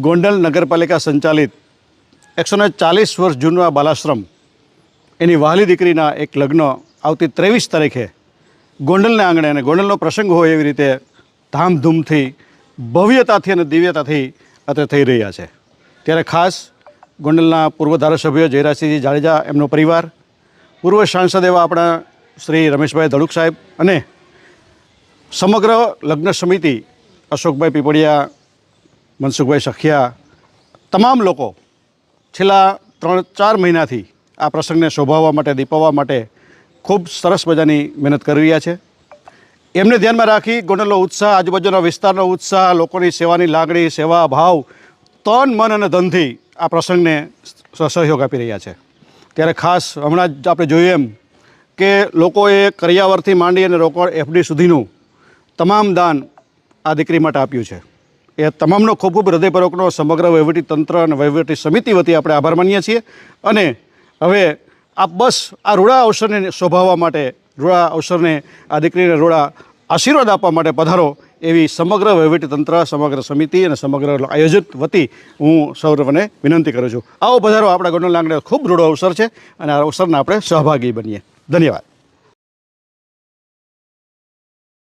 ગોંડલ નગરપાલિકા સંચાલિત 140 વર્ષ જૂનું આ બાલાશ્રમ એની વહાલી દીકરીના એક લગ્ન આવતી 23 તારીખે ગોંડલના આંગણે અને ગોંડલનો પ્રસંગ હોય એવી રીતે ધામધૂમથી ભવ્યતાથી અને દિવ્યતાથી અત્યારે થઈ રહ્યા છે। ત્યારે ખાસ ગોંડલના પૂર્વ ધારાસભ્ય જયરાજસિંહ જાડેજા, એમનો પરિવાર, પૂર્વ સાંસદ એવા આપણા શ્રી રમેશભાઈ ધડુક સાહેબ અને સમગ્ર લગ્ન સમિતિ અશોકભાઈ પીપળિયા, મનસુખભાઈ સખિયા, તમામ લોકો છેલ્લા 3-4 મહિનાથી આ પ્રસંગને શોભાવવા માટે, દીપાવવા માટે ખૂબ સરસ મજાની મહેનત કરી રહ્યા છે। એમને ધ્યાનમાં રાખી ગોંડલનો ઉત્સાહ, આજુબાજુના વિસ્તારનો ઉત્સાહ, લોકોની સેવાની લાગણી, સેવા ભાવ, તન, મન અને ધનથી આ પ્રસંગને સહયોગ આપી રહ્યા છે। ત્યારે ખાસ હમણાં જ આપણે જોયું એમ કે લોકોએ કરિયાવરથી માંડી અને રોકડ FD સુધીનું તમામ દાન આ દીકરી માટે આપ્યું છે। એ તમામનો ખૂબ ખૂબ હૃદયપૂર્વકનો સમગ્ર વહીવટી તંત્ર અને વહીવટી સમિતિ વતી આપણે આભાર માનીએ છીએ। અને હવે આપ બસ આ રૂડા અવસરને શોભાવવા માટે, રૂડા અવસરને આ દીકરીને રૂડા આશીર્વાદ આપવા માટે પધારો એવી સમગ્ર વહીવટી તંત્ર, સમગ્ર સમિતિ અને સમગ્ર આયોજક વતી હું સૌને વિનંતી કરું છું। આવો પધારો, આપણા ગોંડલ આંગણે ખૂબ રૂડો અવસર છે અને આ અવસરના આપણે સહભાગી બનીએ। ધન્યવાદ।